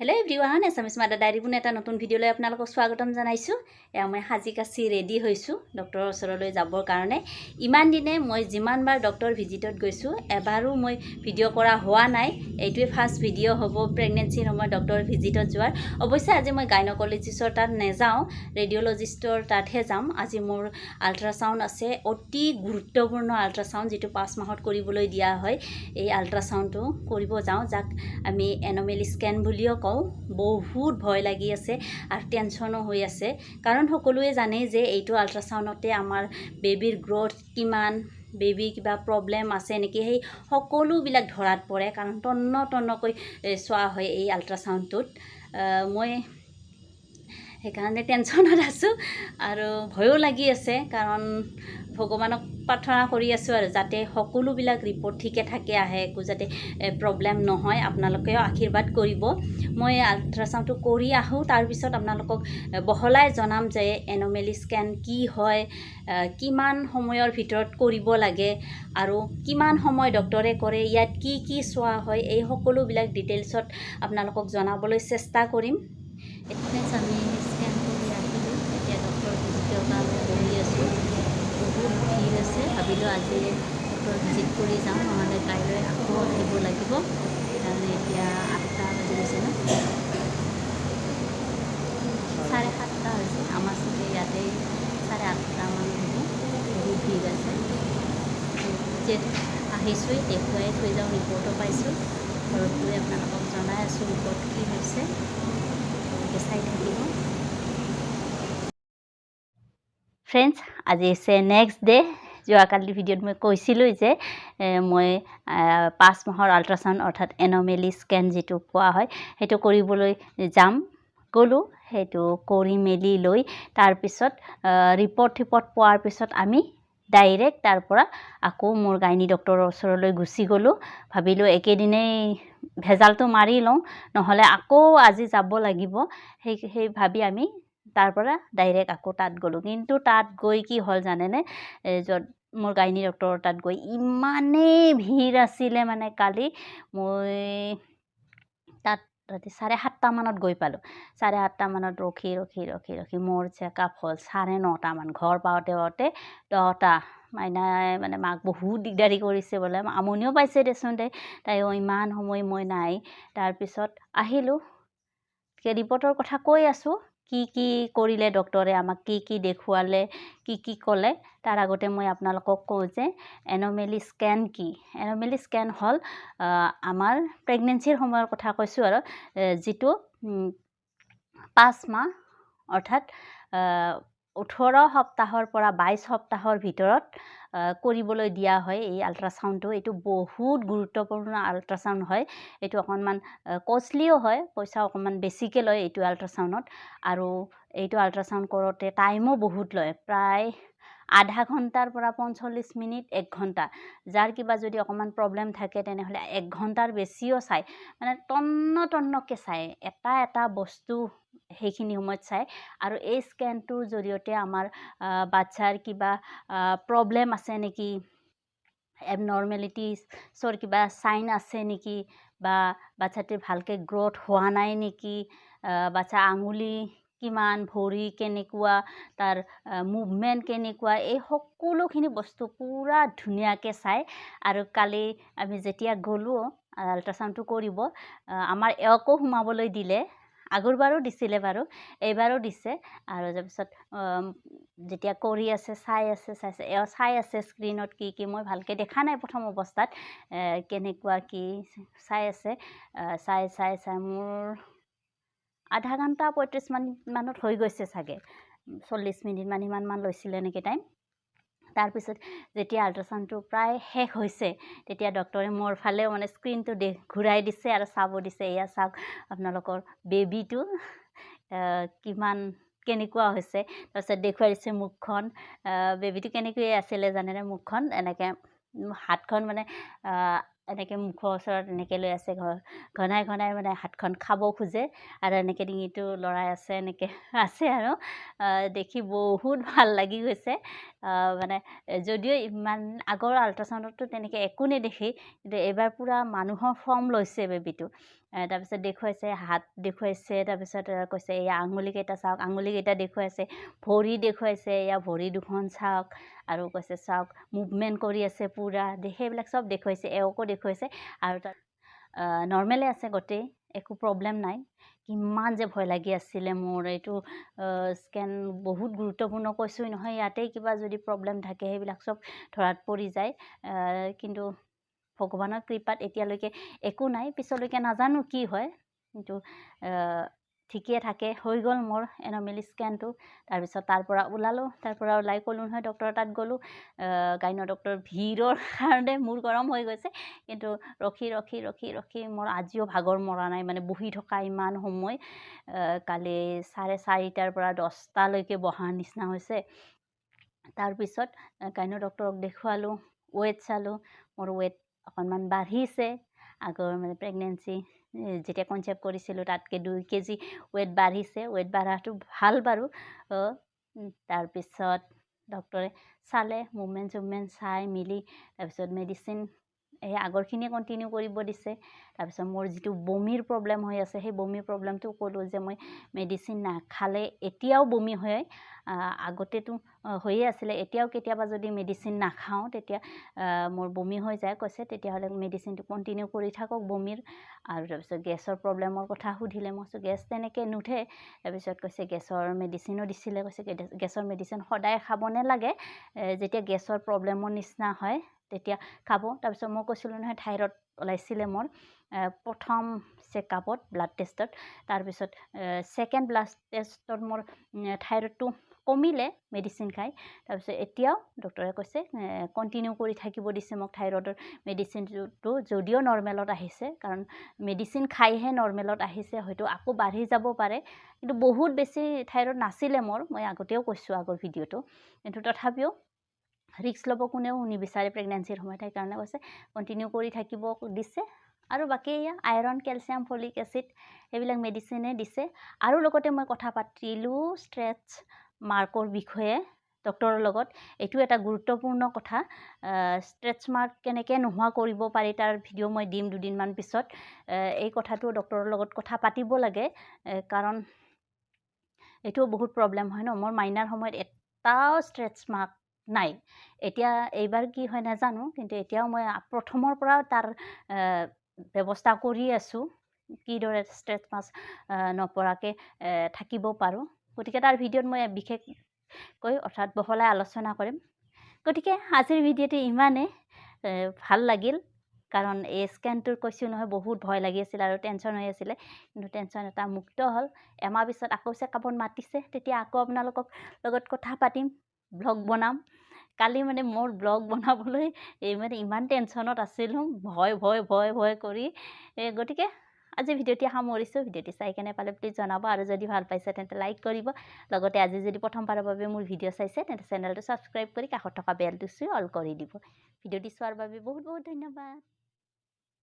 Hello everyone, Assmese Mother Diary bune eta notun video loi apnalok swagatam janaisu. Eya moi haji kasi ready hoisu doctor osoroloi jabor karone. Iman dine moi jiman bar doctor visitot goisu ebaru moi video kora hoa nai. Eitue first video hobo pregnancy homo doctor visitot joar. Oboise aji moi gynecologist or tat nejao, radiologist or tat he jam. Aji mor ultrasound ase oti guruttopurno ultrasound jitu 5 mahot koriboloi dia hoy. Ei ultrasound to koribo jao jak ami anomaly scan bulio বহুত ভয় লাগি আছে আর টেনশনও হৈ আছে কাৰণ সকলোৱে জানে যে এইটো আল্ট্ৰাসাউণ্ডতে আমাৰ বেবিৰ গ্ৰোথ কিমান বেবি কিবা প্ৰবলেম আছে নেকি সেই সকলো বিলাক ধৰাত পৰে কাৰণ তন্নকৈ সোৱা হয় এই আল্ট্ৰাসাউণ্ডটোত মই সেইকাৰণে টেনশনত আছো আৰু ভয়ও লাগি আছে কাৰণ ভগৱানক প্ৰাৰ্থনা কৰি আছো আৰু যাতে সকলো বিলাক ৰিপৰ্ট ঠিকে থাকে আহে একো যাতে প্ৰবলেম নহয় আপোনালোকেও আশীৰ্বাদ কৰিব মই আল্ট্ৰাসাউণ্ডটো কৰি আহো তাৰ পিছত আপোনালোকক বহলাই জনাম যে এনোমেলি স্ক্যান কি হয় কিমান সময়ৰ ভিতৰত কৰিব লাগে আৰু কিমান সময় ডক্টৰে কৰে ইয়াত কি সোৱা হয় এই সকলো বিলাক ডিটেইলছত আপোনালোকক জনাবলৈ চেষ্টা কৰিম এতিয়া আমি স্ক্যান কৰি আহিলো এতিয়া ডক্টৰ ভিজিটৰ কাৰণে বহি আছো বহুত ভিৰ আছে ভাবিলো আজি ডক্টৰ ভিজিট কৰি যাওঁ নহলে কাইলৈ আকৌ আহিব লাগিব কাৰণ এতিয়া 8টা বাজি গৈছে ন 7:30 হৈছে আমাৰ সাথে ইয়াতে 8:30 মান হ'ব বহুত ভিৰ আছে যে আহিছোঁ দেখুৱাই থৈ যাওঁ ৰিপৰ্টো পাইছোঁ ঘৰত গৈ আপোনালোকক জনাই আছোঁ ৰিপৰ্ট কি হৈছে চাই থাকিব ফ্ৰেণ্ডছ আজি আছে নেক্সট ডে যোৱাকালি ভিডিঅ'ত মই কৈছিলোঁ যে মই 5 মাহৰ আল্ট্ৰাসাউণ্ড অৰ্থাৎ এনোমেলি স্ক্যান যিটো কোৱা হয় সেইটো কৰিবলৈ যাম গ'লো সেইটো কৰি মেলি লৈ তাৰ পিছত ৰিপৰ্ট পোৱাৰ পিছত আমি ডাইৰেক্ট তাৰ পৰা আকৌ মোৰ গাইনী ডক্টৰৰ ওচৰলৈ গুচি গ'লো ভাবিলো একেদিনেই ভেজালটো মাৰি লওঁ নহলে আকৌ আজি যাব লাগিব সেই ভাবি আমি তাৰ পৰা ডাইৰেক্ট আকৌ তাত গ'লো কিন্তু তাত গৈ কি হল জানেনে যত মোৰ গাইনী ডক্টৰৰ তাত গৈ ইমানেই ভিৰ আছিলে মানে কালি মই তাত ৰাতি 7:30 মানত গৈ পালো 7:30 মানত ৰখি মোৰ চেকআপ হল 9:30 মান ঘৰ পাওঁতে 10টা মাইনাই মানে মাক বহুত দিগদাৰি কৰিছে বলে আমনিও পাইছে দেচোন দে তাই ইমান সময় মই নাই তাৰ পিছত আহিলো ৰিপৰ্টৰ কথা কৈ আছো কি কৰিলে ডক্টৰে আমাক কি দেখুৱালে কি ক'লে তাৰ আগতে মই আপোনালোকক কওঁ যে এনোমেলি স্ক্যান কি এনোমেলি স্ক্যান হল আমাৰ প্ৰেগনেন্সিৰ সময়ৰ কথা কৈছো আৰু যেটো 5 মাহ অৰ্থাৎ 18 সপ্তাহৰ পৰা 22 সপ্তাহৰ ভিতৰত কৰিবলৈ দিয়া হয় এই আল্ট্ৰাসাউণ্ডটো এটো বহুত গুৰুত্বপূৰ্ণ আল্ট্ৰাসাউণ্ড হয় এটো অকনমান কষ্টলিও হয় পইচা অকনমান বেছিকে লয় এটো আল্ট্ৰাসাউণ্ডত আৰু এইটো আল্ট্ৰাসাউণ্ড কৰোতে টাইমও বহুত লয় প্ৰায় আধা ঘণ্টাৰ পৰা 45 মিনিট 1 ঘণ্টা যাৰ কিবা যদি অকমান প্ৰবলেম থাকে তেনেহলে 1 ঘণ্টাৰ বেছিও চাই মানে তন্নকে চাই এটা বস্তু সেইখিনি সময়ত চাই আৰু এই স্ক্যানটোৰ জৰিয়তে আমাৰ বাচ্চাৰ কিবা প্ৰবলেম আছে নেকি এবনৰ্মেলিটিছৰ কিবা সাইন আছে নেকি বা বাচ্চাটিৰ ভালকে গ্ৰোথ হোৱা নাই নেকি বাচ্চা আঙুলি কিমান ভৰি কেনেকুৱা তাৰ মুভমেন্ট কেনেকুৱা এই সকলোখিনি বস্তু পুৰা ধুনিয়াকে চাই আৰু কালি আমি যেতিয়া গলো আল্ট্ৰাসাউণ্ডটো কৰিব আমাৰ একো সোমাবলৈ দিলে আগৰবাৰো দিছিলে বাৰু এইবাৰো দিছে আৰু তাৰপিছত যেতিয়া কৰি আছে চাই আছে স্ক্ৰিনত কি মই ভালকে দেখা নাই প্ৰথম অৱস্থাত কেনেকুৱা কি চাই আছে চাই মোৰ আধা ঘণ্টা 35 মানত হৈ গৈছে চাগে 40 মিনিট মান লৈছিলে নেকি টাইম তাৰ পিছত যেতিয়া আল্ট্ৰাসাউণ্ডটো প্ৰায় শেষ হৈছে তেতিয়া ডক্টৰে মোৰ ফালে মানে স্ক্ৰিনটো ঘূৰাই দিছে আৰু চাব দিছে এয়া চাওক আপোনালোকৰ বেবিটো কিমান কেনেকুৱা হৈছে তাৰপিছত দেখুৱাই দিছে মুখখন বেবিটো কেনেকৈ আছিলে জানেনে মুখখন এনেকে হাতখন মানে এনেকে মুখৰ ওচৰত এনেকে লৈ আছে ঘনাই মানে হাতখন খাব খোজে আৰু এনেকে ডিঙিটো লৰাই আছে এনেকে আছে আৰু দেখি বহুত ভাল লাগি গৈছে মানে যদিও ইমান আগৰ আল্ট্ৰাসাউণ্ডতো তেনেকে একো নেদেখি কিন্তু এবাৰ পুৰা মানুহৰ ফৰ্ম লৈছে বেবিটো তাৰপিছত দেখুৱাইছে হাত দেখুৱাইছে, তাৰপিছত কৈছে এয়া আঙুলিকেইটা চাওক, আঙুলিকেইটা দেখুৱাইছে, ভৰি দেখুৱাইছে, এয়া ভৰি দুখন চাওক, আৰু কৈছে চাওক মুভমেণ্ট কৰি আছে পূৰা, সেইবিলাক চব দেখুৱাইছে, এওঁকো দেখুৱাইছে। আৰু তাত নৰ্মেলে আছে গোটেই, একো প্ৰব্লেম নাই। কিমান যে ভয় লাগি আছিলে মোৰ, এইটো স্কেন বহুত গুৰুত্বপূৰ্ণ, কৈছোঁই নহয়, ইয়াতেই কিবা যদি প্ৰব্লেম থাকে সেইবিলাক চব ধৰাত পৰি যায়। কিন্তু ভগৱানৰ কৃপাত এতিয়ালৈকে একো নাই, পিছলৈকে নাজানো কি হয়, কিন্তু ঠিকেই থাকে। হৈ গ'ল মোৰ এন'মেলি স্কেনটো। তাৰপিছত তাৰ পৰা ওলালোঁ, তাৰ পৰা ওলাই ক'লোঁ নহয় ডক্টৰৰ তাত গ'লোঁ। গাইনো ডক্টৰ ভিৰৰ কাৰণে মোৰ গৰম হৈ গৈছে, কিন্তু ৰখি ৰখি ৰখি ৰখি মোৰ আজিও ভাগৰ মৰা নাই, মানে বহি থকা ইমান সময়। কালি 4:30 পৰা 10টালৈকে বহাৰ নিচিনা হৈছে। তাৰপিছত গাইনো ডক্টৰক দেখুৱালোঁ, ৱেট চালোঁ, মোৰ ৱেট অকণমান বাঢ়িছে। আগৰ মানে প্ৰেগনেঞ্চি যেতিয়া কনচেপ্ট কৰিছিলোঁ তাতকৈ 2 কেজি ৱেট বাঢ়িছে। ৱেট বাঢ়াটো ভাল বাৰু। তাৰপিছত ডক্টৰে চালে, মুভমেণ্ট চাই মেলি, তাৰপিছত মেডিচিন এই আগৰখিনিয়ে কণ্টিনিউ কৰিব দিছে। তাৰপিছত মোৰ যিটো বমিৰ প্ৰব্লেম হৈ আছে, সেই বমিৰ প্ৰব্লেমটো ক'লোঁ যে মই মেডিচিন নাখালে এতিয়াও বমি হয়, আগতেতো হৈয়ে আছিলে, এতিয়াও কেতিয়াবা যদি মেডিচিন নাখাওঁ তেতিয়া মোৰ বমি হৈ যায়। কৈছে তেতিয়াহ'লে মেডিচিনটো কণ্টিনিউ কৰি থাকক বমিৰ। আৰু তাৰপিছত গেছৰ প্ৰব্লেমৰ কথা সুধিলে, মই কৈছোঁ গেছ তেনেকৈ নুঠে। তাৰপিছত কৈছে গেছৰ মেডিচিনো দিছিলে, কৈছে গেছৰ মেডিচিন সদায় খাব নালাগে, যেতিয়া গেছৰ প্ৰব্লেমৰ নিচিনা হয় তেতিয়া খাব। তাৰপিছত মই কৈছিলোঁ নহয় থাইৰয়ড ওলাইছিলে মোৰ প্ৰথম চেকআপত, ব্লাড টেষ্টত। তাৰপিছত ছেকেণ্ড ব্লাড টেষ্টত মোৰ থাইৰয়ডটো কমিলে মেডিচিন খাই। তাৰপিছত এতিয়াও ডক্টৰে কৈছে কণ্টিনিউ কৰি থাকিব দিছে মোক থাইৰয়ডৰ মেডিচিনটো, যদিও নৰ্মেলত আহিছে, কাৰণ মেডিচিন খাইহে নৰ্মেলত আহিছে, হয়তো আকৌ বাঢ়ি যাব পাৰে। কিন্তু বহুত বেছি থাইৰয়ড নাছিলে মোৰ, মই আগতেও কৈছোঁ আগৰ ভিডিঅ'টো, কিন্তু তথাপিও ৰিস্ক ল'ব কোনেও নিবিচাৰে প্ৰেগনেঞ্চিৰ সময়ত, সেইকাৰণে কৈছে কণ্টিনিউ কৰি থাকিব দিছে। আৰু বাকী এয়া আইৰণ, কেলছিয়াম, ফলিক এচিড এইবিলাক মেডিচিনে দিছে। আৰু লগতে মই কথা পাতিলোঁ ষ্ট্ৰেটছ মাৰ্কৰ বিষয়ে ডক্টৰৰ লগত। এইটো এটা গুৰুত্বপূৰ্ণ কথা। ষ্ট্ৰেটছ মাৰ্ক কেনেকৈ নোহোৱা কৰিব পাৰি তাৰ ভিডিঅ' মই দিম দুদিনমান পিছত। এই কথাটো ডক্টৰৰ লগত কথা পাতিব লাগে, কাৰণ এইটোও বহুত প্ৰব্লেম হয় ন। মোৰ মাইনাৰ সময়ত এটাও ষ্ট্ৰেটছ মাৰ্ক নাই। এতিয়া এইবাৰ কি হয় নাজানো, কিন্তু এতিয়াও মই প্ৰথমৰ পৰা তাৰ ব্যৱস্থা কৰি আছোঁ, কিদৰে ষ্ট্ৰেটছ মাৰ্ক নপৰাকৈ থাকিব পাৰোঁ। গতিকে তাৰ ভিডিঅ'ত মই বিশেষকৈ অৰ্থাৎ বহলাই আলোচনা কৰিম। গতিকে আজিৰ ভিডিঅ'টো ইমানেই। ভাল লাগিল, কাৰণ এই স্কেনটোৰ কৈছোঁ নহয় বহুত ভয় লাগি আছিল আৰু টেনশ্যন হৈ আছিলে, কিন্তু টেনশ্যন এটা মুক্ত হ'ল। এমাহ পিছত আকৌ চেকআপত মাতিছে, তেতিয়া আকৌ আপোনালোকক লগত কথা পাতিম, ব্লগ বনাম। কালি মানে মোৰ ব্লগ বনাবলৈ মানে ইমান টেনশ্যনত আছিলোঁ, ভয় ভয় ভয় ভয় কৰি। গতিকে আজি ভিডিঅ'টি সামৰিছোঁ। ভিডিঅ'টি চাই কেনে পালে প্লিজ জনাব, আৰু যদি ভাল পাইছে তেন্তে লাইক কৰিব। লগতে আজি যদি প্ৰথমবাৰৰ বাবে মোৰ ভিডিঅ' চাইছে তেন্তে চেনেলটো ছাবস্ক্ৰাইব কৰি কাষত থকা বেলটো চুই অল কৰি দিব। ভিডিঅ'টি চোৱাৰ বাবে বহুত বহুত ধন্যবাদ।